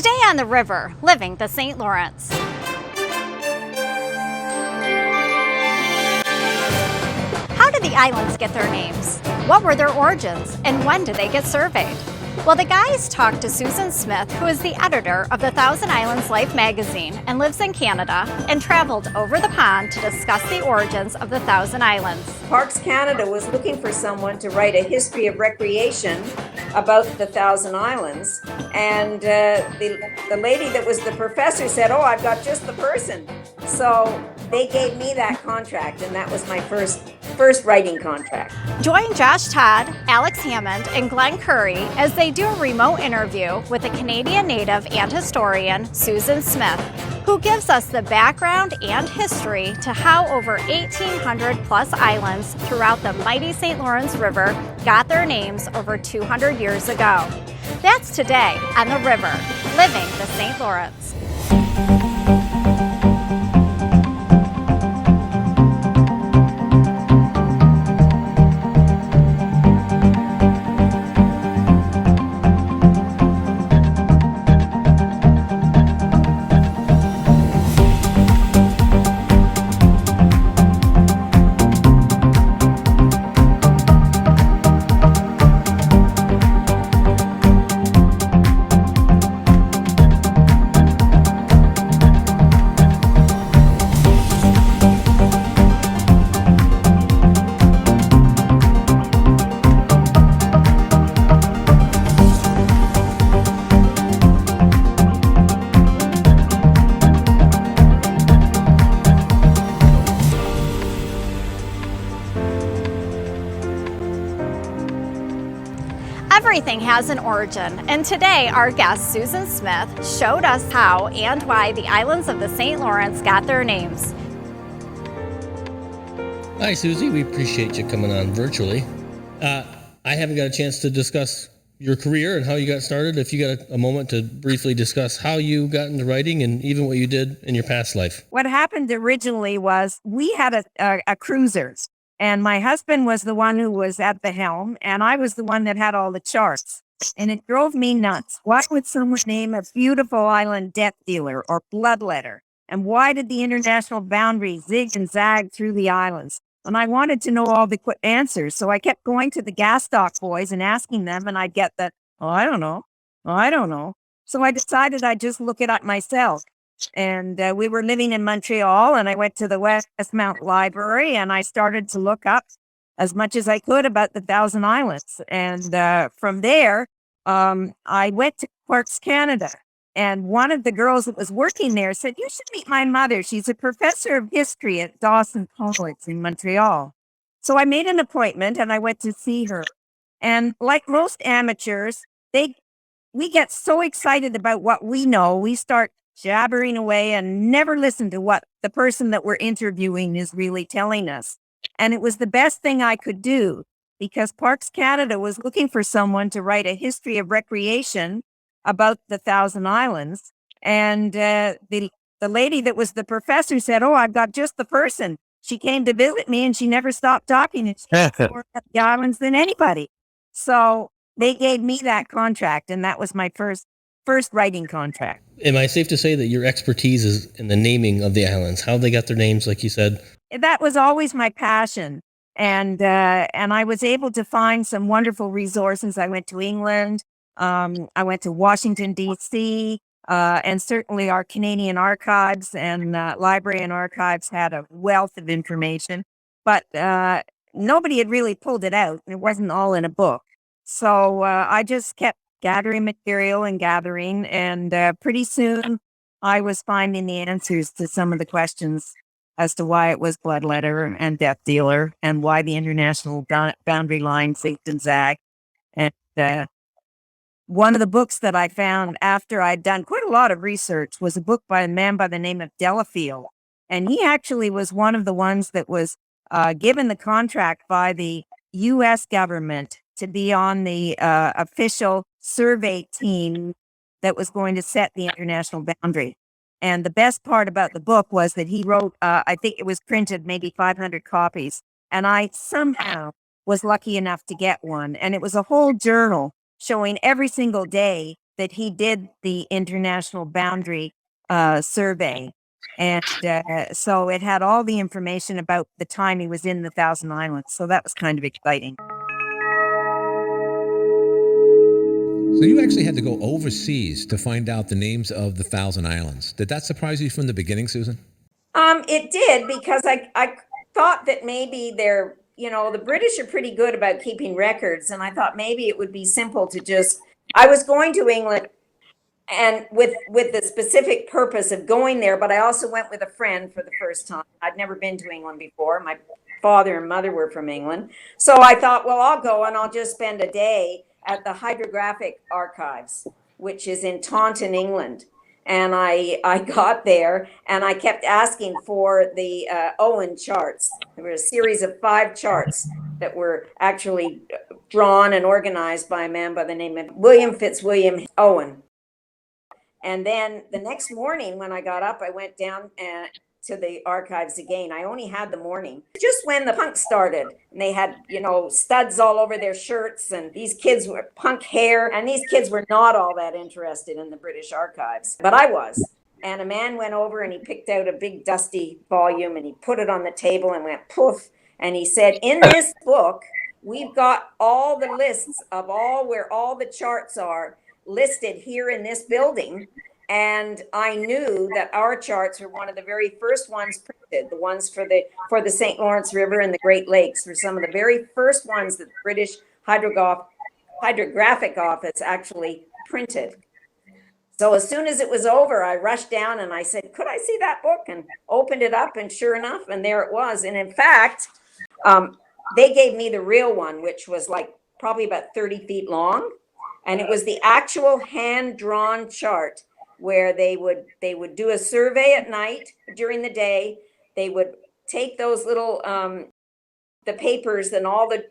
Today on the river, living the St. Lawrence. How did the islands get their names? What were their origins, and when did they get surveyed? Well, the guys talked to Susan Smith, who is the editor of the Thousand Islands Life magazine and lives in Canada, and traveled over the pond to discuss the origins of the Thousand Islands. Parks Canada was looking for someone to write a history of recreation about the Thousand Islands, and the lady that was the professor said, "Oh, I've got just the person." So they gave me that contract, and that was my first writing contract. Join Josh Todd, Alex Hammond, and Glenn Curry as they do a remote interview with a Canadian native and historian, Susan Smith, who gives us the background and history to how over 1,800 plus islands throughout the mighty St. Lawrence River got their names over 200 years ago. That's today on the river, living the St. Lawrence. Everything has an origin, and today our guest Susan Smith showed us how and why the islands of the St. Lawrence got their names. Hi Susie, we appreciate you coming on virtually. I haven't got a chance to discuss your career and how you got started. If you got a moment to briefly discuss how you got into writing and even what you did in your past life. What happened originally was we had a cruiser. And my husband was the one who was at the helm, and I was the one that had all the charts. And it drove me nuts. Why would someone name a beautiful island death dealer or bloodletter? And why did the international boundary zig and zag through the islands? And I wanted to know all the quick answers. So I kept going to the gas stock boys and asking them, and I'd get that, "Oh, I don't know. Oh, I don't know." So I decided I'd just look it up myself. And we were living in Montreal, and I went to the Westmount Library, and I started to look up as much as I could about the Thousand Islands. And from there, I went to Parks Canada. And one of the girls that was working there said, "You should meet my mother. She's a professor of history at Dawson College in Montreal." So I made an appointment, and I went to see her. And like most amateurs, we get so excited about what we know, we start jabbering away and never listen to what the person that we're interviewing is really telling us. And it was the best thing I could do because Parks Canada was looking for someone to write a history of recreation about the Thousand Islands. And the lady that was the professor said, "Oh, I've got just the person." She came to visit me and she never stopped talking. And she knows more about the islands than anybody. So they gave me that contract, and that was my first writing contract. Am I safe to say that your expertise is in the naming of the islands, how they got their names, like you said? That was always my passion. And I was able to find some wonderful resources. I went to England. I went to Washington, D.C., and certainly our Canadian archives and library and archives had a wealth of information. But nobody had really pulled it out. It wasn't all in a book. So I just kept gathering material and gathering, and pretty soon I was finding the answers to some of the questions as to why it was bloodletter and death dealer and why the international boundary line zigged and zagged. And one of the books that I found after I'd done quite a lot of research was a book by a man by the name of Delafield. And he actually was one of the ones that was given the contract by the U.S. government to be on the official survey team that was going to set the international boundary. And the best part about the book was that he wrote, I think it was printed maybe 500 copies. And I somehow was lucky enough to get one. And it was a whole journal showing every single day that he did the international boundary survey. And so it had all the information about the time he was in the Thousand Islands. So that was kind of exciting. So you actually had to go overseas to find out the names of the Thousand Islands. Did that surprise you from the beginning, Susan? It did, because I thought that maybe they're, the British are pretty good about keeping records. And I thought maybe it would be simple to just, I was going to England and with the specific purpose of going there, but I also went with a friend for the first time. I'd never been to England before. My father and mother were from England. So I thought, well, I'll go and I'll just spend a day at the Hydrographic archives, which is in Taunton, England. And I got there and I kept asking for the Owen charts. There were a series of 5 charts that were actually drawn and organized by a man by the name of William Fitzwilliam Owen. And then the next morning when I got up, I went down to the archives again. I only had the morning, just when the punk started, and they had, studs all over their shirts, and these kids were punk hair, and these kids were not all that interested in the British archives, but I was. And a man went over and he picked out a big dusty volume and he put it on the table and went poof. And he said, in this book, we've got all the lists of where all the charts are listed here in this building. And I knew that our charts were one of the very first ones printed, the ones for the St. Lawrence River and the Great Lakes were some of the very first ones that the British Hydrographic Office actually printed. So as soon as it was over, I rushed down and I said, could I see that book? And opened it up, and sure enough, and there it was. And in fact, they gave me the real one, which was like probably about 30 feet long. And it was the actual hand-drawn chart where they would do a survey at night. During the day, they would take those little the papers and all the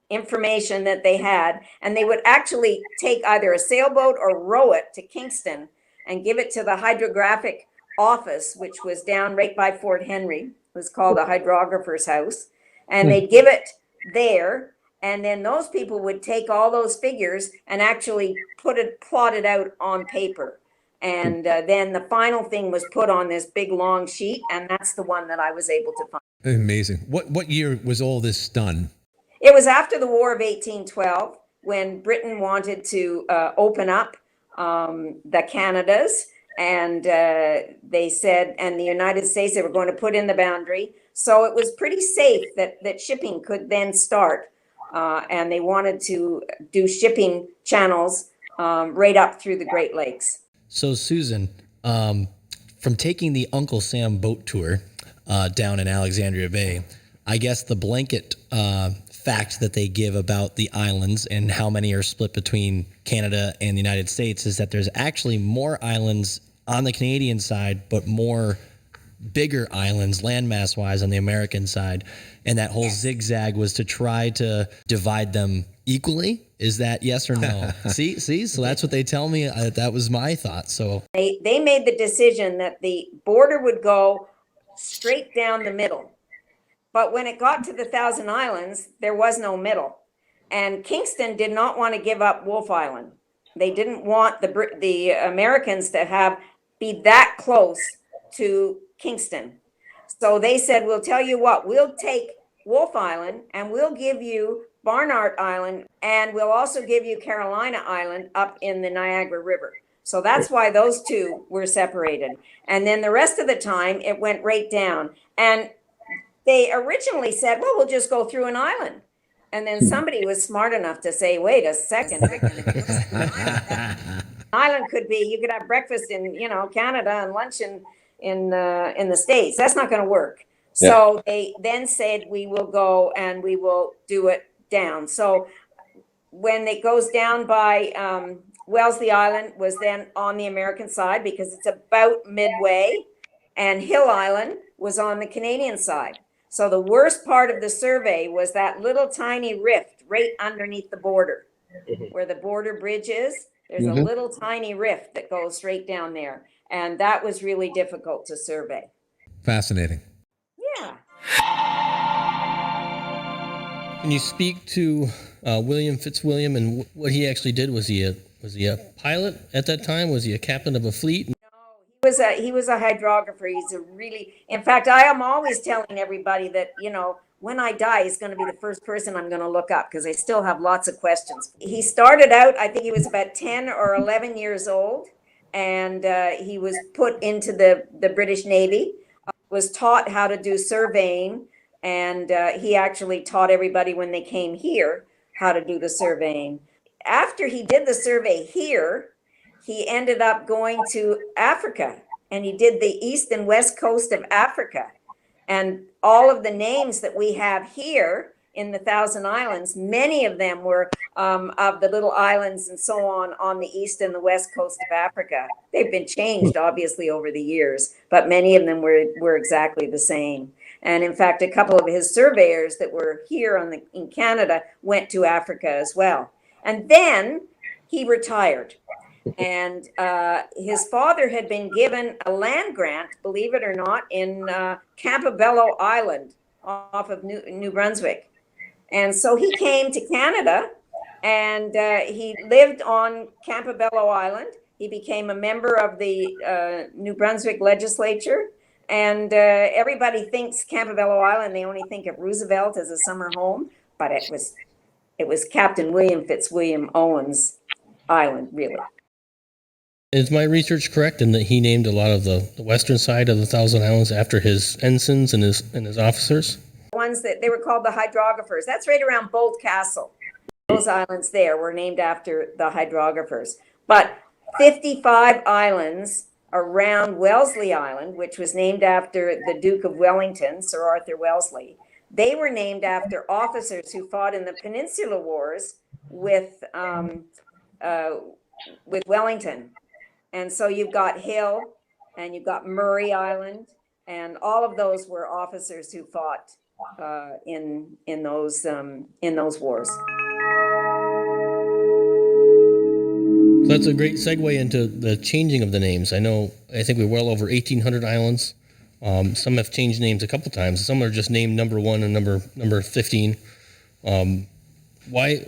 information that they had, and they would actually take either a sailboat or row it to Kingston and give it to the Hydrographic office, which was down right by Fort Henry. It was called the Hydrographer's house, and they'd give it there. And then those people would take all those figures and actually plot it out on paper. And then the final thing was put on this big long sheet, and that's the one that I was able to find. Amazing. What year was all this done? It was after the War of 1812, when Britain wanted to open up the Canadas, and they said, and the United States, they were going to put in the boundary. So it was pretty safe that shipping could then start. And they wanted to do shipping channels right up through the Great Lakes. So, Susan, from taking the Uncle Sam boat tour down in Alexandria Bay, I guess the blanket fact that they give about the islands and how many are split between Canada and the United States is that there's actually more islands on the Canadian side, but more bigger islands landmass wise on the American side. And that whole zigzag was to try to divide them equally. Is that yes or no? See, so that's what they tell me. That was my thought. So they made the decision that the border would go straight down the middle. But when it got to the Thousand Islands, there was no middle. And Kingston did not want to give up Wolfe Island. They didn't want the Americans to be that close to Kingston. So they said, we'll tell you what, we'll take Wolfe Island and we'll give you Barnard Island, and we'll also give you Carolina Island up in the Niagara River. So that's why those two were separated. And then the rest of the time, it went right down. And they originally said, well, we'll just go through an island. And then somebody was smart enough to say, wait a second. Island could be, you could have breakfast in, Canada and lunch in the States. That's not going to work. Yeah. So they then said, we will go and we will do it down. So when it goes down by Wellesley Island was then on the American side because it's about midway, and Hill Island was on the Canadian side. So the worst part of the survey was that little tiny rift right underneath the border, where the border bridge is. There's a little tiny rift that goes straight down there. And that was really difficult to survey. Fascinating. Yeah. Can you speak to William Fitzwilliam and what he actually did? Was he a Was he a pilot at that time? Was he a captain of a fleet? He was a hydrographer. He's a really, in fact, I am always telling everybody that, when I die, he's going to be the first person I'm going to look up because I still have lots of questions. He started out, I think he was about 10 or 11 years old, and he was put into the British Navy, was taught how to do surveying, and he actually taught everybody when they came here how to do the surveying. After he did the survey here, he ended up going to Africa, and he did the east and west coast of Africa. And all of the names that we have here in the Thousand Islands, many of them were of the little islands and so on the east and the west coast of Africa. They've been changed, obviously, over the years, but many of them were exactly the same. And in fact, a couple of his surveyors that were here in Canada went to Africa as well. And then he retired. And his father had been given a land grant, believe it or not, in Campobello Island off of New Brunswick. And so he came to Canada, and he lived on Campobello Island. He became a member of the New Brunswick legislature. And everybody thinks Campobello Island, they only think of Roosevelt as a summer home, but it was Captain William Fitzwilliam Owen's island, really. Is my research correct in that he named a lot of the western side of the Thousand Islands after his ensigns and his officers? Ones that they were called the hydrographers. That's right around Bolt Castle. Those islands there were named after the hydrographers. But 55 islands around Wellesley Island, which was named after the Duke of Wellington, Sir Arthur Wellesley, they were named after officers who fought in the Peninsular Wars with Wellington. And so you've got Hill and you've got Murray Island, and all of those were officers who fought in those wars. So that's a great segue into the changing of the names. I think we're well over 1,800 islands. Some have changed names a couple times. Some are just named number 1 and number 15. Why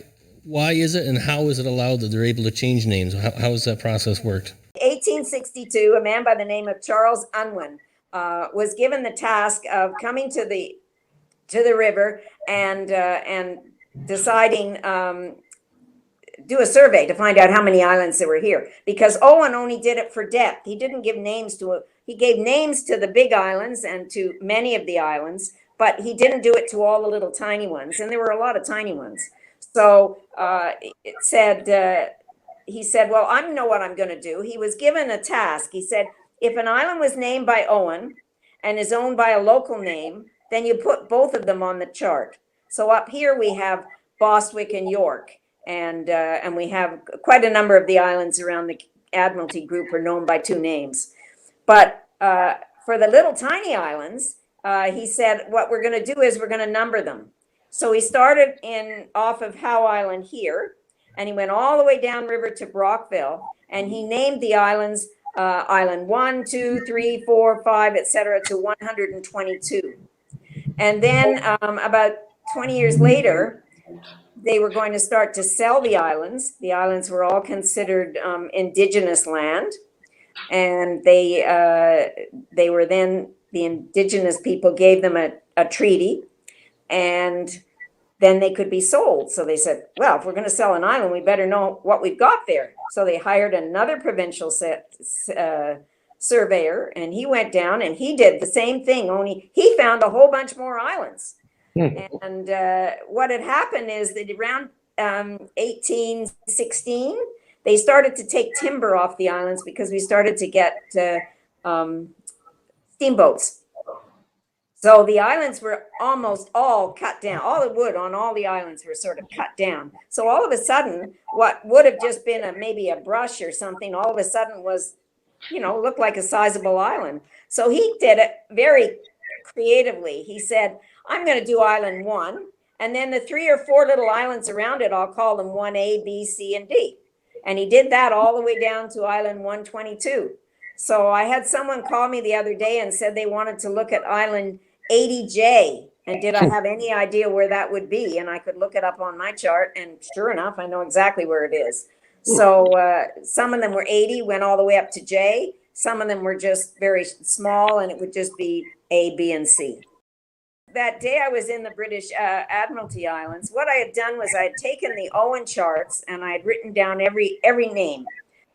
is it, and how is it allowed that they're able to change names? How has that process worked? 1862, a man by the name of Charles Unwin was given the task of coming to the river and deciding do a survey to find out how many islands there were here, because Owen only did it for depth. He didn't give names to it. He gave names to the big islands and to many of the islands, but he didn't do it to all the little tiny ones, and there were a lot of tiny ones. So he said, well, I know what I'm going to do. He was given a task. He said, if an island was named by Owen and is owned by a local name, then you put both of them on the chart. So up here we have Bostwick and York, and we have quite a number of the islands around the Admiralty group are known by 2 names. But for the little tiny islands, he said, what we're going to do is we're going to number them. So he started off of Howe Island here, and he went all the way downriver to Brockville, and he named the islands Island 1, 2, 3, 4, 5, etc. to 122. And then about 20 years later, they were going to start to sell the islands. The islands were all considered indigenous land, and they were then, the indigenous people gave them a treaty, and then they could be sold. So they said, well, if we're going to sell an island, we better know what we've got there. So they hired another provincial surveyor, and he went down and he did the same thing, only he found a whole bunch more islands. And what had happened is that around 1816, they started to take timber off the islands because we started to get steamboats. So the islands were almost all cut down. All the wood on all the islands were sort of cut down. So all of a sudden, what would have just been maybe a brush or something, all of a sudden was, looked like a sizable island. So he did it very creatively. He said, I'm going to do Island 1, and then the 3 or 4 little islands around it, I'll call them 1A, B, C, and D. And he did that all the way down to Island 122. So I had someone call me the other day and said they wanted to look at Island 80J, and did I have any idea where that would be? And I could look it up on my chart, and sure enough, I know exactly where it is. So some of them were 80, went all the way up to J. Some of them were just very small, and it would just be A, B, and C. That day I was in the British Admiralty Islands, what I had done was I had taken the Owen charts and I had written down every name.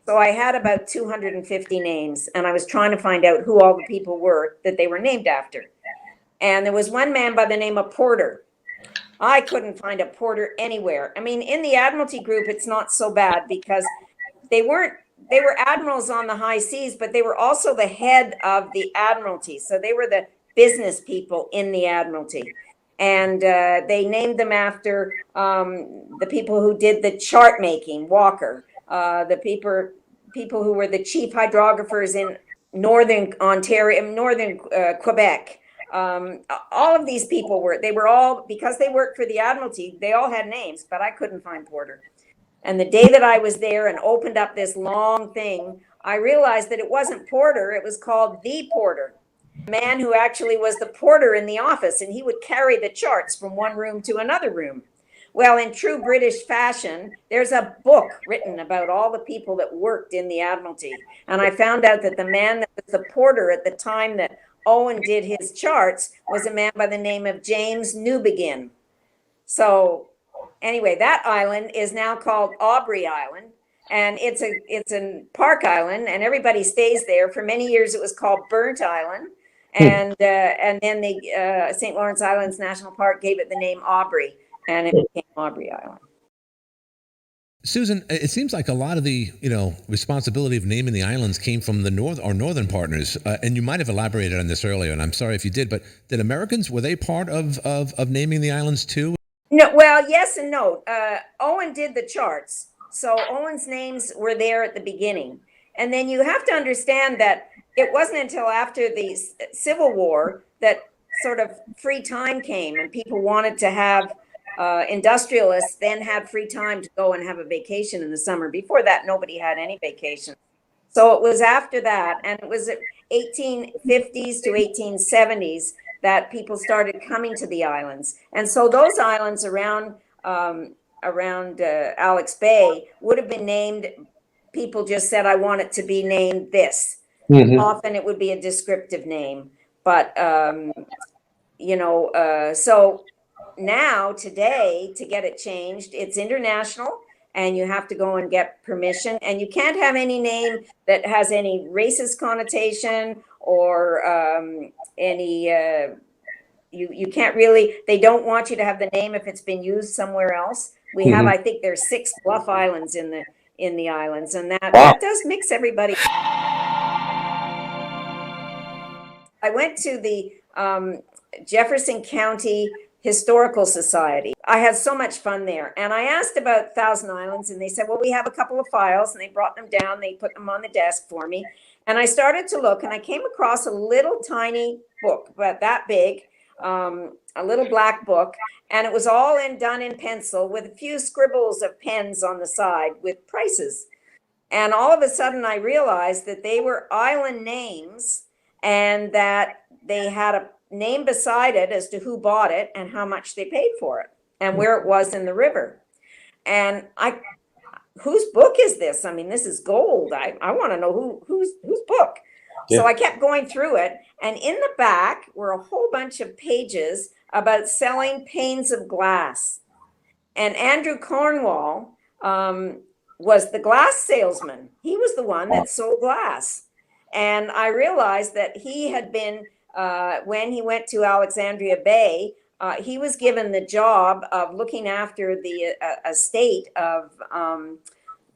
So I had about 250 names, and I was trying to find out who all the people were that they were named after. And there was one man by the name of Porter. I couldn't find a Porter anywhere. I mean, in the Admiralty group, it's not so bad because they were admirals on the high seas, but they were also the head of the Admiralty. So they were the business people in the Admiralty. And they named them after the people who did the chart making, Walker, the people who were the chief hydrographers in northern Ontario, northern Quebec. All of these people they were all, because they worked for the Admiralty, they all had names, but I couldn't find Porter. And the day that I was there and opened up this long thing, I realized that it wasn't Porter, it was called the Porter. A man who actually was the porter in the office, and he would carry the charts from one room to another room. Well, in true British fashion, there's a book written about all the people that worked in the Admiralty. And I found out that the man that was the porter at the time that Owen did his charts was a man by the name of James Newbegin. So anyway, that island is now called Aubrey Island, and it's a park island, and everybody stays there. For many years, it was called Burnt Island, and then the St. Lawrence Islands National Park gave it the name Aubrey, and it became Aubrey Island. Susan, it seems like a lot of the responsibility of naming the islands came from the northern partners, and you might have elaborated on this earlier, and I'm sorry if you did, but did Americans, were they part of naming the islands too? No, well, yes and no. Owen did the charts, so Owen's names were there at the beginning, and then you have to understand that it wasn't until after the Civil War that sort of free time came, and people wanted to have industrialists then had free time to go and have a vacation in the summer. Before that, nobody had any vacation. So it was after that, and it was 1850s to 1870s that people started coming to the islands. And so those islands around Alex Bay would have been named, people just said, I want it to be named this. Mm-hmm. Often it would be a descriptive name. But, so now, today, to get it changed, it's international, and you have to go and get permission, and you can't have any name that has any racist connotation or you can't really, they don't want you to have the name if it's been used somewhere else. We have, I think there's 6 bluff islands in the islands, and that does mix everybody. I went to the Jefferson County Historical Society. I had so much fun there. And I asked about Thousand Islands, and they said, well, we have a couple of files, and they brought them down. They put them on the desk for me. And I started to look, and I came across a little tiny book, about that big, a little black book. And it was all done in pencil with a few scribbles of pens on the side with prices. And all of a sudden, I realized that they were island names and that they had a name beside it as to who bought it and how much they paid for it and where it was in the river. And whose book is this? I mean, this is gold. I want to know whose book. Yeah. So I kept going through it, and in the back were a whole bunch of pages about selling panes of glass. And Andrew Cornwall was the glass salesman. He was the one that sold glass. And I realized that he had been when he went to Alexandria Bay, he was given the job of looking after the estate of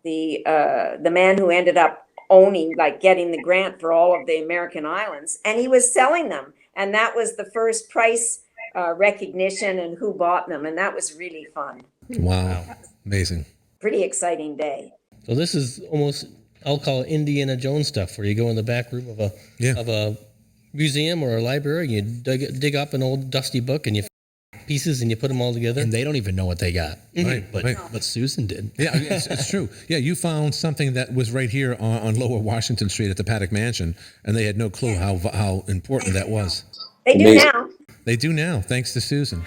the man who ended up owning, like getting the grant for all of the American islands, and he was selling them. And that was the first price recognition and who bought them, and that was really fun. Wow, amazing! Pretty exciting day. So this is almost, I'll call it Indiana Jones stuff, where you go in the back room of a museum or a library, you dig up an old dusty book and you pieces and you put them all together. And they don't even know what they got. Mm-hmm. Right, but Susan did. Yeah, it's true. Yeah, you found something that was right here on Lower Washington Street at the Paddock Mansion, and they had no clue how important that was. They do now. They do now, thanks to Susan.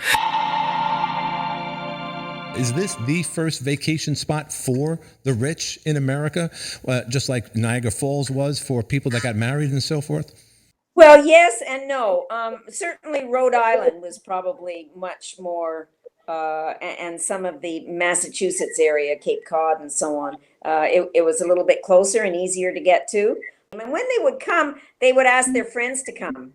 Is this the first vacation spot for the rich in America, just like Niagara Falls was for people that got married and so forth? Well, yes and no. Certainly, Rhode Island was probably much more, and some of the Massachusetts area, Cape Cod, and so on. It was a little bit closer and easier to get to. And when they would come, they would ask their friends to come.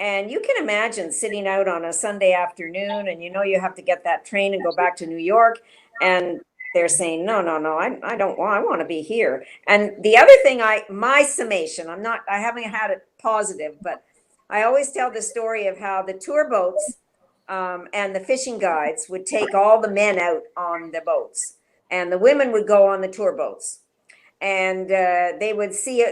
And you can imagine sitting out on a Sunday afternoon, and you have to get that train and go back to New York, and they're saying, no, I don't want, I want to be here. And the other thing, my summation, I haven't had it positive, but I always tell the story of how the tour boats and the fishing guides would take all the men out on the boats, and the women would go on the tour boats. And they would see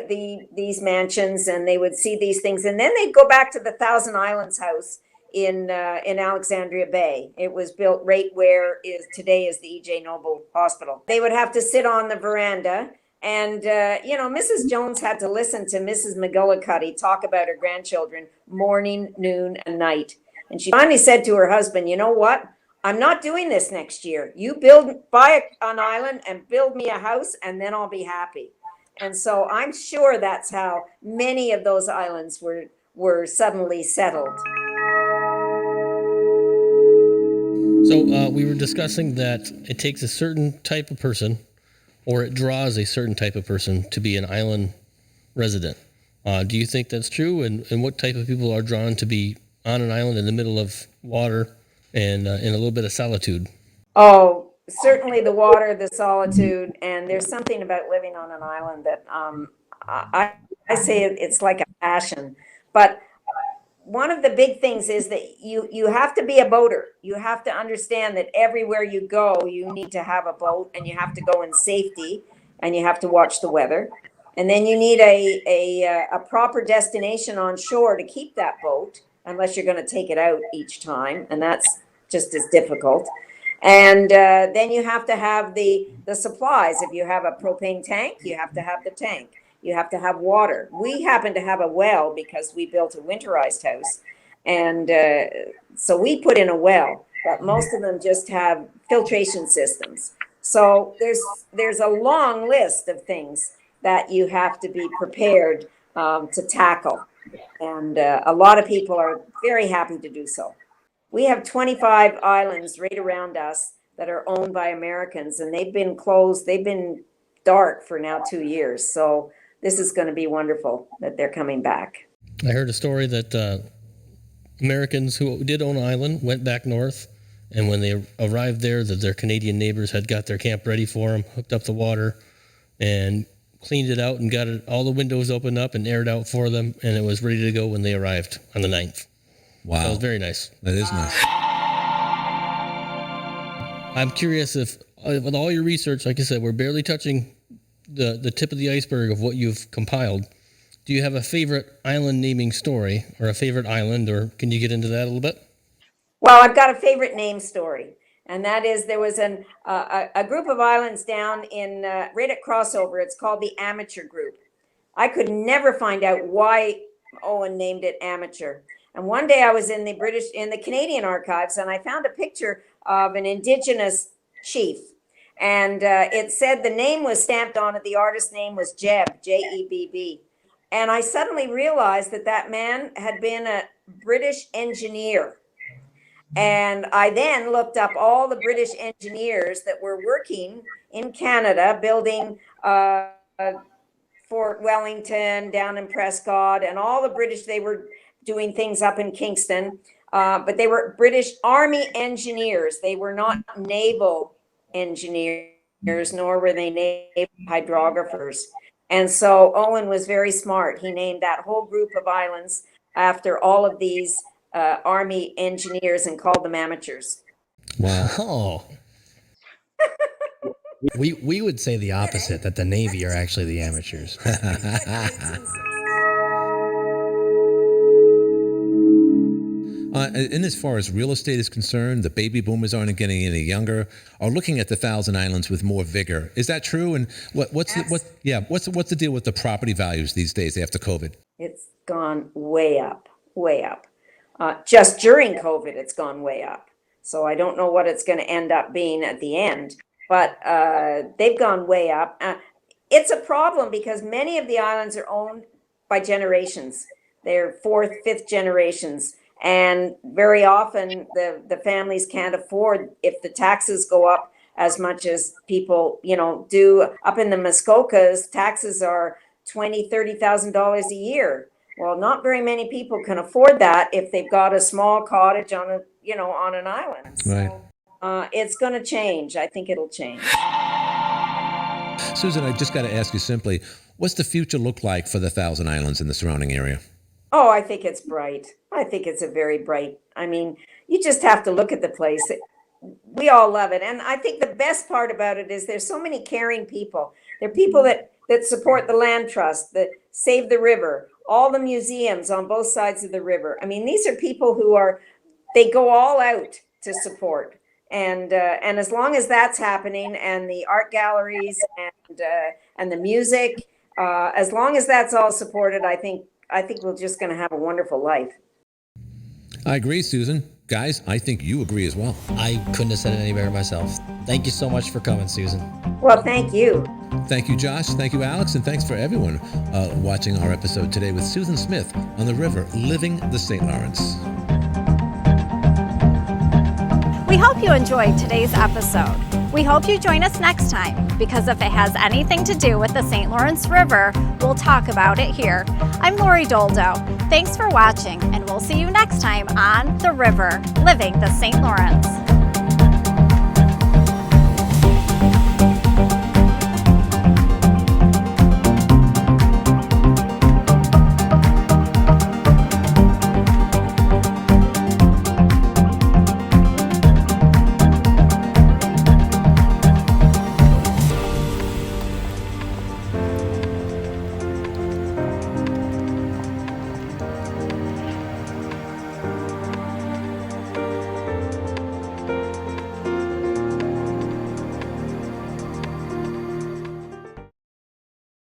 these mansions, and they would see these things, and then they'd go back to the Thousand Islands house in Alexandria Bay. It was built right where today is the E.J. Noble Hospital. They would have to sit on the veranda, and Mrs. Jones had to listen to Mrs. McGillicuddy talk about her grandchildren morning, noon, and night. And she finally said to her husband, "You know what? I'm not doing this next year. You buy an island and build me a house, and then I'll be happy." And so I'm sure that's how many of those islands were suddenly settled. So we were discussing that it takes a certain type of person, or it draws a certain type of person to be an island resident. Do you think that's true? And what type of people are drawn to be on an island in the middle of water and in a little bit of solitude? Oh, certainly the water, the solitude, and there's something about living on an island that I say it's like a passion. But one of the big things is that you have to be a boater. You have to understand that everywhere you go, you need to have a boat, and you have to go in safety, and you have to watch the weather. And then you need a proper destination on shore to keep that boat, unless you're going to take it out each time, and that's just as difficult. And then you have to have the supplies. If you have a propane tank, you have to have the tank. You have to have water. We happen to have a well because we built a winterized house. And so we put in a well, but most of them just have filtration systems. So there's a long list of things that you have to be prepared to tackle. And a lot of people are very happy to do so. We have 25 islands right around us that are owned by Americans, and they've been closed. They've been dark for now 2 years. So this is going to be wonderful that they're coming back. I heard a story that Americans who did own an island went back north, and when they arrived there, that their Canadian neighbors had got their camp ready for them, hooked up the water, and cleaned it out and got all the windows opened up and aired out for them, and it was ready to go when they arrived on the 9th. Wow. That was very nice. That is nice. I'm curious if, with all your research, like I said, we're barely touching the tip of the iceberg of what you've compiled. Do you have a favorite island naming story or a favorite island, or can you get into that a little bit? Well, I've got a favorite name story, and that is there was a group of islands down in right at Crossover. It's called the Amateur Group. I could never find out why Owen named it Amateur. And one day I was in the Canadian archives, and I found a picture of an Indigenous chief. And it said the name was stamped on it. The artist's name was Jebb, Jebb. And I suddenly realized that man had been a British engineer. And I then looked up all the British engineers that were working in Canada, building Fort Wellington down in Prescott, and all the British, they were doing things up in Kingston, but they were British Army engineers. They were not naval engineers, nor were they naval hydrographers. And so Owen was very smart. He named that whole group of islands after all of these Army engineers and called them amateurs. Wow. Oh. We would say the opposite, that the Navy are actually the amateurs. And as far as real estate is concerned, the baby boomers aren't getting any younger, are looking at the Thousand Islands with more vigor. Is that true? And what's the deal with the property values these days after COVID? It's gone way up, way up. Just during COVID, it's gone way up. So I don't know what it's going to end up being at the end, but they've gone way up. It's a problem because many of the islands are owned by generations. They're fourth, fifth generations. And very often the families can't afford, if the taxes go up as much as people, do up in the Muskokas, taxes are $20,000-$30,000 a year. Well, not very many people can afford that if they've got a small cottage on an island. Right. So it's going to change. I think it'll change. Susan, I just got to ask you simply, what's the future look like for the Thousand Islands and the surrounding area? Oh, I think it's bright. I think it's a very bright. I mean, you just have to look at the place. We all love it. And I think the best part about it is there's so many caring people. There are people that support the land trust, that save the river, all the museums on both sides of the river. I mean, these are people who they go all out to support. And as long as that's happening, and the art galleries and the music, as long as that's all supported, I think we're just going to have a wonderful life. I agree, Susan. Guys, I think you agree as well. I couldn't have said it any better myself. Thank you so much for coming, Susan. Well, thank you. Thank you, Josh. Thank you, Alex. And thanks for everyone watching our episode today with Susan Smith on the river, living the St. Lawrence. We hope you enjoyed today's episode. We hope you join us next time, because if it has anything to do with the St. Lawrence River, we'll talk about it here. I'm Lori Doldo. Thanks for watching, and we'll see you next time on The River, Living the St. Lawrence.